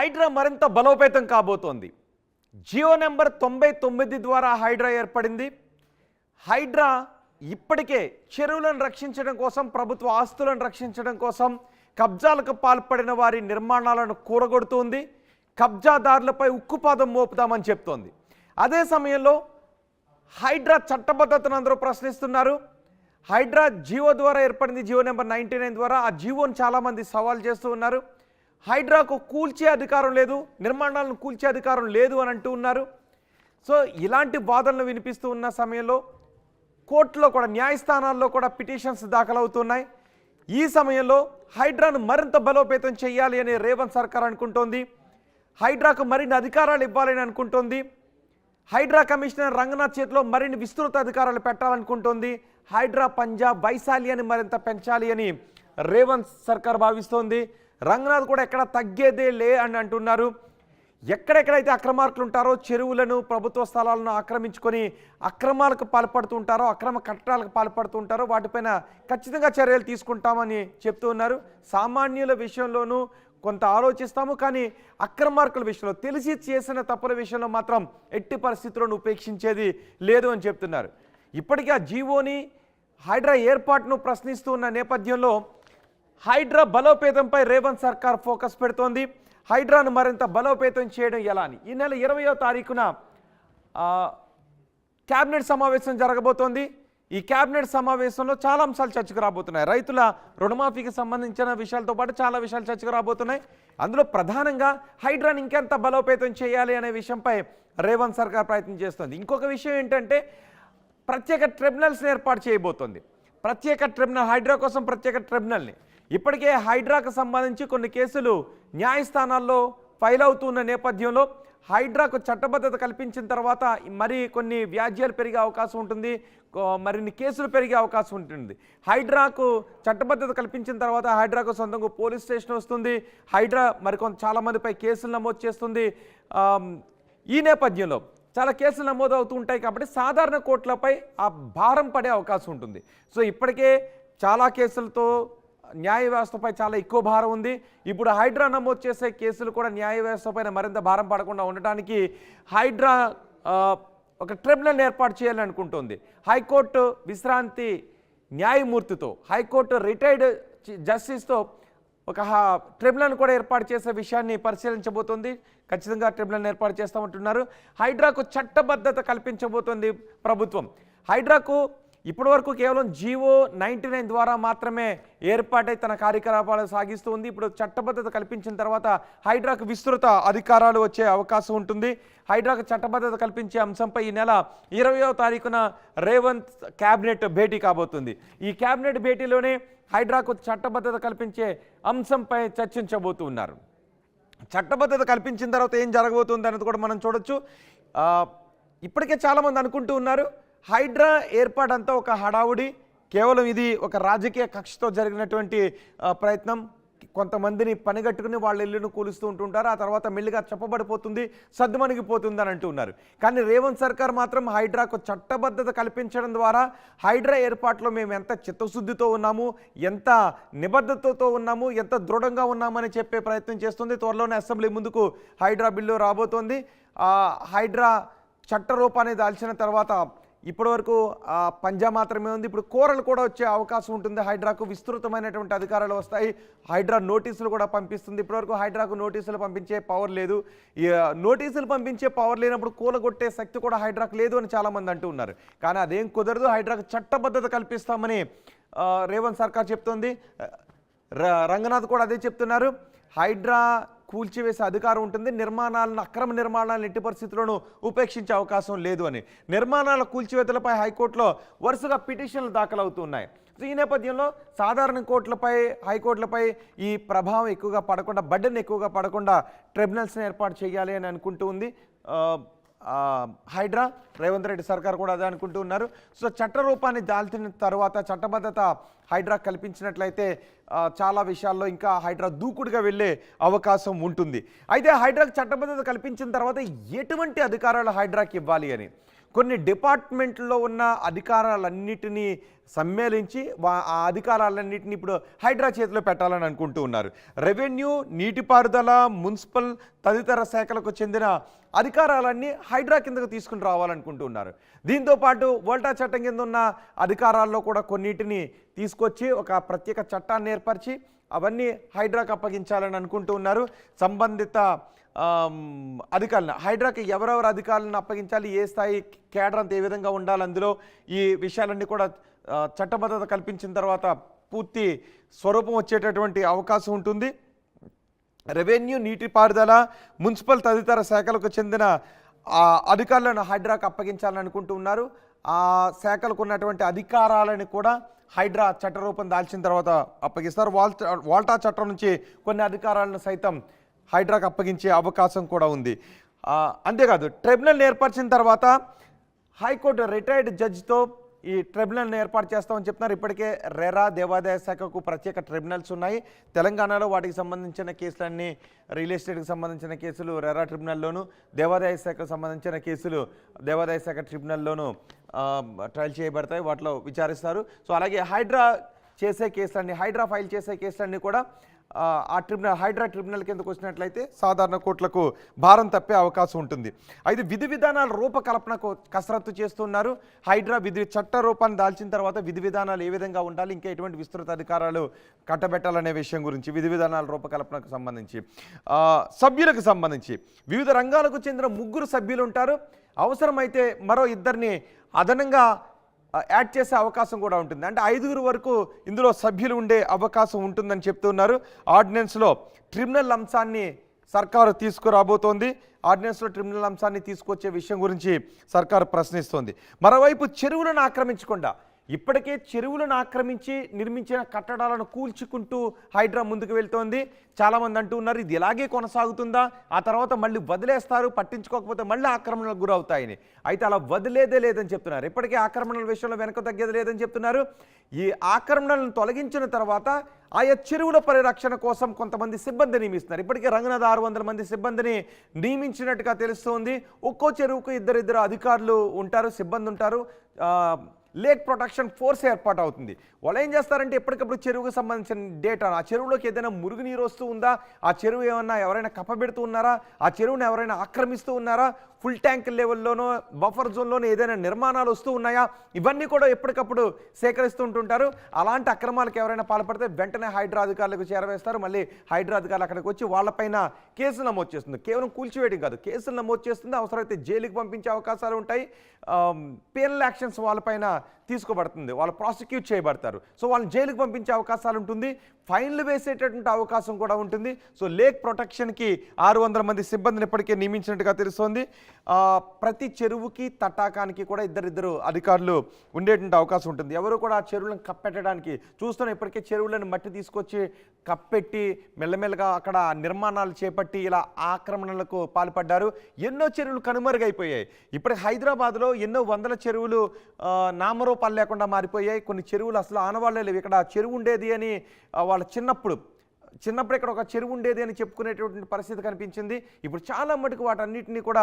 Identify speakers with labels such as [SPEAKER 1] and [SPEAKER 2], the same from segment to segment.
[SPEAKER 1] హైడ్రా మరింత బలోపేతం కాబోతోంది. జియో నెంబర్ 99 ద్వారా హైడ్రా ఏర్పడింది. హైడ్రా ఇప్పటికే చెరువులను రక్షించడం కోసం, ప్రభుత్వ ఆస్తులను రక్షించడం కోసం కబ్జాలకు పాల్పడిన వారి నిర్మాణాలను కూరగొడుతోంది. కబ్జాదారులపై ఉక్కుపాదం మోపుతామని చెప్తోంది. అదే సమయంలో హైడ్రా చట్టబద్ధతను అందరూ ప్రశ్నిస్తున్నారు. హైడ్రా జియో ద్వారా ఏర్పడింది, జియో నెంబర్ 99 ద్వారా. ఆ జియోను చాలామంది సవాల్ చేస్తూ ఉన్నారు. హైడ్రాకు కూల్చే అధికారం లేదు, నిర్మాణాలను కూల్చే అధికారం లేదు అని అంటూ ఉన్నారు. సో ఇలాంటి వాదనలు వినిపిస్తూ ఉన్న సమయంలో కోర్టులో కూడా, న్యాయస్థానాల్లో కూడా పిటిషన్స్ దాఖలవుతున్నాయి. ఈ సమయంలో హైడ్రాను మరింత బలోపేతం చేయాలి అని రేవంత్ సర్కార్ అనుకుంటోంది. హైడ్రాకు మరిన్ని అధికారాలు ఇవ్వాలని అనుకుంటోంది. హైడ్రా కమిషనర్ రంగనాథ్ చేతిలో మరిన్ని విస్తృత అధికారాలు పెట్టాలనుకుంటోంది. హైడ్రా పంజా వైశాల్యాన్ని మరింత పెంచాలి అని రేవంత్ సర్కార్ భావిస్తోంది. రంగనాథ్ కూడా ఎక్కడ తగ్గేదే లే అని అంటున్నారు. ఎక్కడెక్కడైతే అక్రమార్కులు ఉంటారో, చెరువులను, ప్రభుత్వ స్థలాలను ఆక్రమించుకొని అక్రమాలకు పాల్పడుతుంటారో, అక్రమ కట్టడాలకు పాల్పడుతుంటారో వాటిపైన ఖచ్చితంగా చర్యలు తీసుకుంటామని చెప్తూ ఉన్నారు. సామాన్యుల విషయంలోనూ కొంత ఆలోచిస్తాము, కానీ అక్రమార్కుల విషయంలో, తెలిసి చేసిన తప్పుల విషయంలో మాత్రం ఎట్టి పరిస్థితులను ఉపేక్షించేది లేదు అని చెప్తున్నారు. ఇప్పటికీ ఆ జీవోని, హైడ్రా ఏర్పాటును ప్రశ్నిస్తూ ఉన్న నేపథ్యంలో హైడ్రా బలోపేతంపై రేవంత్ సర్కార్ ఫోకస్ పెడుతోంది. హైడ్రాను మరింత బలోపేతం చేయడం ఎలా అని ఈ నెల 20వ తారీఖున క్యాబినెట్ సమావేశం జరగబోతోంది. ఈ క్యాబినెట్ సమావేశంలో చాలా అంశాలు చర్చకు రాబోతున్నాయి. రైతుల రుణమాఫీకి సంబంధించిన విషయాలతో పాటు చాలా విషయాలు చర్చకు రాబోతున్నాయి. అందులో ప్రధానంగా హైడ్రాని ఇంకెంత బలోపేతం చేయాలి అనే విషయంపై రేవంత్ సర్కార్ ప్రయత్నం చేస్తుంది. ఇంకొక విషయం ఏంటంటే, ప్రత్యేక ట్రిబ్యునల్స్ని ఏర్పాటు చేయబోతోంది. ప్రత్యేక ట్రిబ్యునల్, హైడ్రా కోసం ప్రత్యేక ట్రిబ్యునల్ని. ఇప్పటికే హైడ్రాకు సంబంధించి కొన్ని కేసులు న్యాయస్థానాల్లో ఫైల్ అవుతున్న నేపథ్యంలో హైడ్రాకు చట్టబద్ధత కల్పించిన తర్వాత మరి కొన్ని వ్యాజ్యాలు పెరిగే అవకాశం ఉంటుంది, మరిన్ని కేసులు పెరిగే అవకాశం ఉంటుంది. హైడ్రాకు చట్టబద్ధత కల్పించిన తర్వాత హైడ్రాకు సొంతంగా పోలీస్ స్టేషన్ వస్తుంది. హైడ్రా చాలామందిపై కేసులు నమోదు చేస్తుంది. ఈ నేపథ్యంలో చాలా కేసులు నమోదు అవుతూ ఉంటాయి కాబట్టి సాధారణ కోర్టులపై ఆ భారం పడే అవకాశం ఉంటుంది. సో ఇప్పటికే చాలా కేసులతో న్యాయ వ్యవస్థపై చాలా ఎక్కువ భారం ఉంది. ఇప్పుడు హైడ్రా నమోదు చేసే కేసులు కూడా న్యాయ వ్యవస్థపైన మరింత భారం పడకుండా ఉండటానికి హైడ్రా ఒక ట్రిబ్యునల్ ఏర్పాటు చేయాలని అనుకుంటుంది. హైకోర్టు విశ్రాంతి న్యాయమూర్తితో, హైకోర్టు రిటైర్డ్ జస్టిస్తో ఒక ట్రిబ్యునల్ కూడా ఏర్పాటు చేసే విషయాన్ని పరిశీలించబోతోంది. ఖచ్చితంగా ట్రిబ్యునల్ ఏర్పాటు చేస్తామంటున్నారు. హైడ్రాకు చట్టబద్ధత కల్పించబోతోంది ప్రభుత్వం. హైడ్రాకు ఇప్పటివరకు కేవలం జియో 99 ద్వారా మాత్రమే ఏర్పాటై తన కార్యకలాపాలు సాగిస్తూ ఉంది. ఇప్పుడు చట్టబద్ధత కల్పించిన తర్వాత హైడ్రాకు విస్తృత అధికారాలు వచ్చే అవకాశం ఉంటుంది. హైడ్రాకు చట్టబద్ధత కల్పించే అంశంపై ఈ నెల 20వ తారీఖున రేవంత్ క్యాబినెట్ భేటీ కాబోతుంది. ఈ క్యాబినెట్ భేటీలోనే హైడ్రాకు చట్టబద్ధత కల్పించే అంశంపై చర్చించబోతున్నారు. చట్టబద్ధత కల్పించిన తర్వాత ఏం జరగబోతుంది అనేది కూడా మనం చూడొచ్చు. ఇప్పటికే చాలామంది అనుకుంటూ ఉన్నారు, హైడ్రా ఏర్పాటంతా ఒక హడావుడి, కేవలం ఇది ఒక రాజకీయ కక్షతో జరిగినటువంటి ప్రయత్నం. కొంతమందిని పనిగట్టుకుని వాళ్ళ ఇల్లును కూలుస్తూ ఉంటుంటారు, ఆ తర్వాత మెల్లిగా చెప్పబడిపోతుంది, సద్దుమణిగిపోతుంది అని అంటూ ఉన్నారు. కానీ రేవంత్ సర్కార్ మాత్రం హైడ్రాకు చట్టబద్ధత కల్పించడం ద్వారా హైడ్రా ఏర్పాటులో మేము ఎంత చిత్తశుద్ధితో ఉన్నాము, ఎంత నిబద్ధతతో ఉన్నాము, ఎంత దృఢంగా ఉన్నామని చెప్పే ప్రయత్నం చేస్తుంది. త్వరలోనే అసెంబ్లీ ముందుకు హైడ్రా బిల్లు రాబోతోంది. హైడ్రా చట్ట రూపాన్ని దాల్చిన తర్వాత ఇప్పటివరకు పంజా మాత్రమే ఉంది. ఇప్పుడు కోరలు కూడా వచ్చే అవకాశం ఉంటుంది. హైడ్రాకు విస్తృతమైనటువంటి అధికారాలు వస్తాయి. హైడ్రా నోటీసులు కూడా పంపిస్తుంది. ఇప్పటివరకు హైడ్రాకు నోటీసులు పంపించే పవర్ లేదు. నోటీసులు పంపించే పవర్ లేనప్పుడు కూలగొట్టే శక్తి కూడా హైడ్రాకు లేదు అని చాలామంది అంటూ ఉన్నారు. కానీ అదేం కుదరదు. హైడ్రాకు చట్టబద్ధత కల్పిస్తామని రేవంత్ సర్కార్ చెప్తోంది. రంగనాథ్ కూడా అదే చెప్తున్నారు. హైడ్రా కూల్చివేసే అధికారం ఉంటుంది, నిర్మాణాలను, అక్రమ నిర్మాణాలను ఎట్టి పరిస్థితుల్లోనూ ఉపేక్షించే అవకాశం లేదు అని. నిర్మాణాల కూల్చివేతలపై హైకోర్టులో వరుసగా పిటిషన్లు దాఖలవుతున్నాయి. ఈ నేపథ్యంలో సాధారణ కోర్టులపై, హైకోర్టులపై ఈ ప్రభావం ఎక్కువగా పడకుండా, బర్డెన్ ఎక్కువగా పడకుండా ట్రిబ్యునల్స్ని ఏర్పాటు చేయాలి అని అనుకుంటూ ఉంది హైడ్రా. రేవంత్ రెడ్డి సర్కార్ కూడా అదే అనుకుంటూ ఉన్నారు. సో చట్ట రూపాన్ని దాల్చిన తర్వాత చట్టబద్ధత హైడ్రా కల్పించినట్లయితే చాలా విషయాల్లో ఇంకా హైడ్రా దూకుడుగా వెళ్ళే అవకాశం ఉంటుంది. అయితే హైడ్రాకి చట్టబద్ధత కల్పించిన తర్వాత ఎటువంటి అధికారాలు హైడ్రాకి ఇవ్వాలి అని కొన్ని డిపార్ట్మెంట్లో ఉన్న అధికారాలన్నిటినీ సమ్మేళించి ఆ అధికారాలన్నింటినీ ఇప్పుడు హైడ్రా చేతిలో పెట్టాలని అనుకుంటూ ఉన్నారు. రెవెన్యూ, నీటిపారుదల, మున్సిపల్ తదితర శాఖలకు చెందిన అధికారాలన్నీ హైడ్రా కిందకు తీసుకుని రావాలనుకుంటూ ఉన్నారు. దీంతోపాటు వోల్టా చట్టం కింద ఉన్న అధికారాల్లో కూడా కొన్నిటిని తీసుకొచ్చి ఒక ప్రత్యేక చట్టాన్ని ఏర్పరిచి అవన్నీ హైడ్రాకు అప్పగించాలని అనుకుంటూ ఉన్నారు. సంబంధిత అధికారులను హైడ్రాకి ఎవరెవరు అధికారులను అప్పగించాలి, ఏ స్థాయి కేడర్ అంత ఏ విధంగా ఉండాలి, అందులో ఈ విషయాలన్నీ కూడా చట్టబద్ధత కల్పించిన తర్వాత పూర్తి స్వరూపం వచ్చేటటువంటి అవకాశం ఉంటుంది. రెవెన్యూ, నీటిపారుదల, మున్సిపల్ తదితర శాఖలకు చెందిన అధికారులను హైడ్రాకు అప్పగించాలని అనుకుంటూ ఉన్నారు. ఆ శాఖలకు ఉన్నటువంటి అధికారాలను కూడా హైడ్రా చట్టరూపం దాల్చిన తర్వాత అప్పగిస్తారు. వాల్టా చట్టం నుంచి కొన్ని అధికారాలను సైతం హైడ్రాకు అప్పగించే అవకాశం కూడా ఉంది. అంతేకాదు ట్రిబ్యునల్ ఏర్పరిచిన తర్వాత హైకోర్టు రిటైర్డ్ జడ్జితో ఈ ట్రిబ్యునల్ని ఏర్పాటు చేస్తామని చెప్తున్నారు. ఇప్పటికే రెరా, దేవాదాయ శాఖకు ప్రత్యేక ట్రిబ్యునల్స్ ఉన్నాయి. తెలంగాణలో వాటికి సంబంధించిన కేసులన్నీ రియల్ ఎస్టేట్కి సంబంధించిన కేసులు రెరా ట్రిబ్యునల్లోను, దేవాదాయ శాఖకు సంబంధించిన కేసులు దేవాదాయ శాఖ ట్రిబ్యునల్లోను ట్రయల్ చేయబడతాయి, వాటిలో విచారిస్తారు. సో అలాగే హైడ్రా ఫైల్ చేసే కేసులన్నీ కూడా హైడ్రా ట్రిబ్యునల్ కిందకు వచ్చినట్లయితే సాధారణ కోర్టులకు భారం తప్పే అవకాశం ఉంటుంది. అయితే విధి విధానాల రూపకల్పనకు కసరత్తు చేస్తున్నారు. హైడ్రా చట్ట రూపాన్ని దాల్చిన తర్వాత విధి విధానాలు ఏ విధంగా ఉండాలి, ఇంకా ఎటువంటి విస్తృత అధికారాలు కట్టబెట్టాలనే విషయం గురించి, విధి విధానాల రూపకల్పనకు సంబంధించి, సభ్యులకు సంబంధించి వివిధ రంగాలకు చెందిన 3 సభ్యులు ఉంటారు. అవసరమైతే మరో 2ని అదనంగా యాడ్ చేసే అవకాశం కూడా ఉంటుంది. అంటే 5 వరకు ఇందులో సభ్యులు ఉండే అవకాశం ఉంటుందని చెప్తున్నారు. ఆర్డినెన్స్లో ట్రిబ్యునల్ అంశాన్ని సర్కారు తీసుకురాబోతోంది. ఆర్డినెన్స్లో ట్రిబ్యునల్ అంశాన్ని తీసుకొచ్చే విషయం గురించి సర్కారు ప్రశ్నిస్తోంది. మరోవైపు చెరువులను ఆక్రమించకుండా ఇప్పటికే చెరువులను ఆక్రమించి నిర్మించిన కట్టడాలను కూల్చుకుంటూ హైడ్రా ముందుకు వెళ్తోంది. చాలామంది అంటూ ఉన్నారు ఇది ఇలాగే కొనసాగుతుందా, ఆ తర్వాత మళ్ళీ వదిలేస్తారు, పట్టించుకోకపోతే మళ్ళీ ఆక్రమణలకు గురవుతాయని. అయితే అలా వదిలేదే లేదని చెప్తున్నారు. ఇప్పటికే ఆక్రమణల విషయంలో వెనక తగ్గేది లేదని చెప్తున్నారు. ఈ ఆక్రమణలను తొలగించిన తర్వాత ఆయా చెరువుల పరిరక్షణ కోసం కొంతమంది సిబ్బంది నియమిస్తున్నారు. ఇప్పటికే రంగనాథ్ 600 మంది సిబ్బందిని నియమించినట్టుగా తెలుస్తోంది. ఒక్కో చెరువుకు 2 అధికారులు ఉంటారు, సిబ్బంది ఉంటారు. లేక్ ప్రొటెక్షన్ ఫోర్స్ ఏర్పాటు అవుతుంది. వాళ్ళు ఏం చేస్తారంటే ఎప్పటికప్పుడు చెరువుకు సంబంధించిన డేటా, ఆ చెరువులోకి ఏదైనా మురుగునీరు వస్తూ ఉందా, ఆ చెరువు ఎవరైనా కప్పబెడుతూ ఉన్నారా, ఆ చెరువును ఎవరైనా ఆక్రమిస్తూ ఉన్నారా, ఫుల్ ట్యాంక్ లెవెల్లోనో బఫర్ జోన్లోనో ఏదైనా నిర్మాణాలు వస్తూ ఉన్నాయా, ఇవన్నీ కూడా ఎప్పటికప్పుడు సేకరిస్తూ ఉంటుంటారు. అలాంటి అక్రమాలకు ఎవరైనా పాల్పడితే వెంటనే హైడ్రా అధికారులకు చేరవేస్తారు. మళ్ళీ హైడ్రా అధికారులు అక్కడికి వచ్చి వాళ్ళపైన కేసులు నమోదు చేస్తుంది. కేవలం కూల్చివేయడం కాదు, కేసులు నమోదు చేస్తుంది. అవసరమైతే జైలుకి పంపించే అవకాశాలు ఉంటాయి. పెనల్ యాక్షన్స్ వాళ్ళపైన తీసుకోబడుతుంది, వాళ్ళు ప్రాసిక్యూట్ చేయబడతారు. సో వాళ్ళని జైలుకి పంపించే అవకాశాలు ఉంటుంది, ఫైన్లు వేసేటటువంటి అవకాశం కూడా ఉంటుంది. సో లేక్ ప్రొటెక్షన్కి 600 మంది సిబ్బందిని ఇప్పటికే నియమించినట్టుగా తెలుస్తోంది. ప్రతి చెరువుకి తటాకానికి కూడా 2 అధికారులు ఉండేటువంటి అవకాశం ఉంటుంది. ఎవరు కూడా ఆ చెరువులను కప్పెట్టడానికి చూస్తున్నాం. ఇప్పటికే చెరువులను మట్టి తీసుకొచ్చి కప్పెట్టి మెల్లమెల్లగా అక్కడ నిర్మాణాలు చేపట్టి ఇలా ఆక్రమణలకు పాల్పడ్డారు. ఎన్నో చెరువులు కనుమరుగైపోయాయి. ఇప్పుడు హైదరాబాద్లో ఎన్నో వందల చెరువులు నామరూపాలు లేకుండా మారిపోయాయి. కొన్ని చెరువులు అసలు ఆనవాళ్లే లేవు. ఇక్కడ చెరువు ఉండేది అని వాళ్ళ చిన్నప్పుడు ఇక్కడ ఒక చెరువు ఉండేది అని చెప్పుకునేటువంటి పరిస్థితి కనిపించింది. ఇప్పుడు చాలా మటుకు వాటన్నిటిని కూడా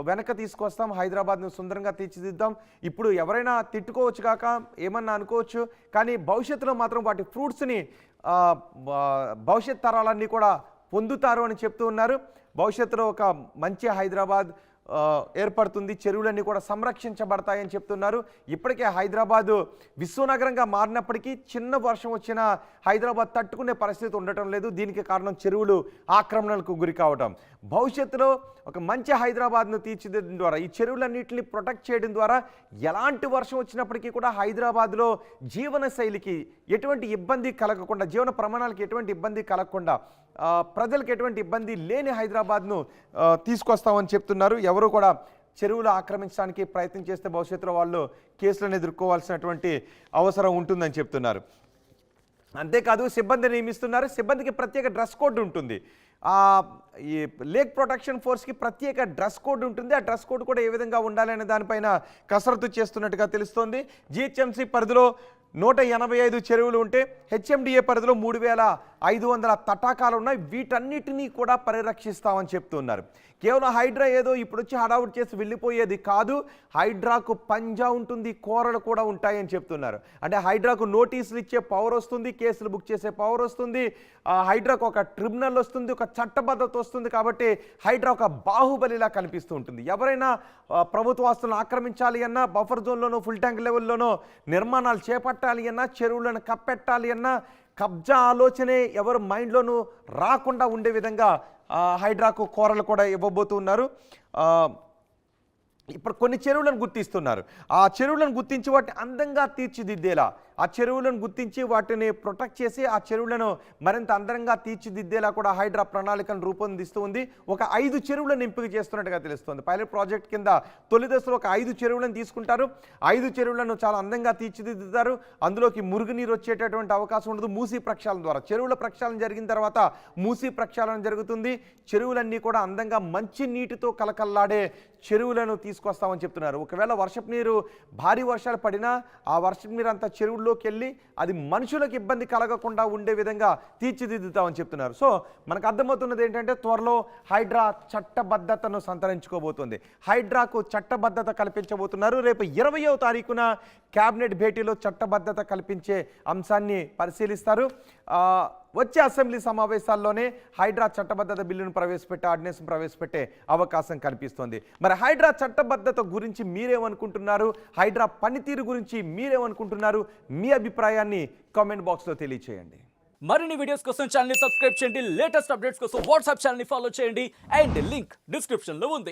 [SPEAKER 1] వెనక తీసుకొస్తాం, హైదరాబాద్ను సుందరంగా తీర్చిదిద్దాం. ఇప్పుడు ఎవరైనా తిట్టుకోవచ్చు కాక ఏమన్నా అనుకోవచ్చు, కానీ భవిష్యత్తులో మాత్రం వాటి ఫ్రూట్స్ని భవిష్యత్ తరాలన్నీ కూడా పొందుతారు అని చెప్తూ ఉన్నారు. భవిష్యత్తులో ఒక మంచి హైదరాబాద్ ఏర్పడుతుంది, చెరువులన్నీ కూడా సంరక్షించబడతాయని చెప్తున్నారు. ఇప్పటికే హైదరాబాదు విశ్వనగరంగా మారినప్పటికీ చిన్న వర్షం వచ్చినా హైదరాబాద్ తట్టుకునే పరిస్థితి ఉండటం లేదు. దీనికి కారణం చెరువులు ఆక్రమణలకు గురి కావటం. భవిష్యత్తులో ఒక మంచి హైదరాబాద్ను తీర్చిదిద్దడం ద్వారా, ఈ చెరువులన్నింటినీ ప్రొటెక్ట్ చేయడం ద్వారా ఎలాంటి వర్షం వచ్చినప్పటికీ కూడా హైదరాబాద్లో జీవన శైలికి ఎటువంటి ఇబ్బంది కలగకుండా, జీవన ప్రమాణాలకు ఎటువంటి ఇబ్బంది కలగకుండా, ప్రజలకు ఎటువంటి ఇబ్బంది లేని హైదరాబాద్ను తీసుకొస్తామని చెప్తున్నారు. ఎవరు కూడా చెరువులు ఆక్రమించడానికి ప్రయత్నం చేస్తే భవిష్యత్తులో వాళ్ళు కేసులను ఎదుర్కోవాల్సినటువంటి అవసరం ఉంటుందని చెప్తున్నారు. అంతేకాదు సిబ్బంది నియమిస్తున్నారు. సిబ్బందికి ప్రత్యేక డ్రెస్ కోడ్ ఉంటుంది. ఈ లేక్ ప్రొటెక్షన్ ఫోర్స్కి ప్రత్యేక డ్రెస్ కోడ్ ఉంటుంది. ఆ డ్రెస్ కోడ్ కూడా ఏ విధంగా ఉండాలనే దానిపైన కసరత్తు చేస్తున్నట్టుగా తెలుస్తోంది. జిహెచ్ఎంసీ పరిధిలో 185 చెరువులు ఉంటే హెచ్ఎండిఏ పరిధిలో 3500 తటాకాలు ఉన్నాయి. వీటన్నిటినీ కూడా పరిరక్షిస్తామని చెప్తున్నారు. కేవలం హైడ్రా ఏదో ఇప్పుడు వచ్చి హడావుడి చేసి వెళ్ళిపోయేది కాదు, హైడ్రాకు పంజా ఉంటుంది, కోరలు కూడా ఉంటాయని చెప్తున్నారు. అంటే హైడ్రాకు నోటీసులు ఇచ్చే పవర్ వస్తుంది, కేసులు బుక్ చేసే పవర్ వస్తుంది, హైడ్రాకు ఒక ట్రిబ్యునల్ వస్తుంది, ఒక చట్టబద్ధత వస్తుంది. కాబట్టి హైడ్రా ఒక బాహుబలిలా కనిపిస్తూ ఉంటుంది. ఎవరైనా ప్రభుత్వ ఆస్తులను ఆక్రమించాలి అన్నా, బఫర్ జోన్లోనో ఫుల్ ట్యాంక్ లెవెల్లోనో నిర్మాణాలు చేపట్టాలి అన్నా, చెరువులను కప్పెట్టాలి అన్నా, కబ్జా ఆలోచనే ఎవరు మైండ్లోనూ రాకుండా ఉండే విధంగా హైడ్రాకు కోరలు కూడా ఇవ్వబోతున్నారు. ఇప్పుడు కొన్ని చెరువులను గుర్తిస్తున్నారు. ఆ చెరువులను గుర్తించి వాటిని అందంగా తీర్చిదిద్దేలా, ఆ చెరువులను గుర్తించి వాటిని ప్రొటెక్ట్ చేసి ఆ చెరువులను మరింత అందంగా తీర్చిదిద్దేలా కూడా హైడ్రా ప్రణాళికను రూపొందిస్తూ ఉంది. ఒక 5 చెరువులను ఎంపిక చేస్తున్నట్టుగా తెలుస్తుంది. పైలట్ ప్రాజెక్ట్ కింద తొలి దశలో ఒక 5 చెరువులను తీసుకుంటారు. 5 చెరువులను చాలా అందంగా తీర్చిదిద్దుతారు. అందులోకి మురుగునీరు వచ్చేటటువంటి అవకాశం ఉండదు. మూసీ ప్రక్షాళన ద్వారా చెరువుల ప్రక్షాళన జరిగిన తర్వాత మూసీ ప్రక్షాళన జరుగుతుంది. చెరువులన్నీ కూడా అందంగా మంచి నీటితో కలకల్లాడే చెరువులను తీసుకొస్తామని చెప్తున్నారు. ఒకవేళ వర్షపు నీరు భారీ వర్షాలు పడినా ఆ వర్షపు నీరు అంతా చెరువుల్లోకి వెళ్ళి అది మనుషులకు ఇబ్బంది కలగకుండా ఉండే విధంగా తీర్చిదిద్దుతామని చెప్తున్నారు. సో మనకు అర్థమవుతున్నది ఏంటంటే త్వరలో హైడ్రా చట్టబద్ధతను సంతరించుకోబోతుంది. హైడ్రాకు చట్టబద్ధత కల్పించబోతున్నారు. రేపు 20వ తారీఖున క్యాబినెట్ భేటీలో చట్టబద్ధత కల్పించే అంశాన్ని పరిశీలిస్తారు. వచ్చే అసెంబ్లీ సమావేశాల్లోనే హైడ్రా చట్టబద్ధత బిల్లును ప్రవేశపెట్టే ఆర్డినెన్స్ ప్రవేశపెట్టే అవకాశం కనిపిస్తోంది. మరి హైడ్రా చట్టబద్ధత గురించి మీరేమనుకుంటున్నారు? హైడ్రా పనితీరు గురించి మీరేమనుకుంటున్నారు? మీ అభిప్రాయాన్ని కామెంట్ బాక్స్లో తెలియచేయండి.
[SPEAKER 2] మరిన్ని వీడియోస్ కోసం ఛానల్ ని సబ్స్క్రైబ్ చేయండి. లేటెస్ట్ అప్డేట్స్ కోసం వాట్సాప్ ఛానల్ ని ఫాలో చేయండి. అండ్ లింక్ డిస్క్రిప్షన్ లో ఉంది.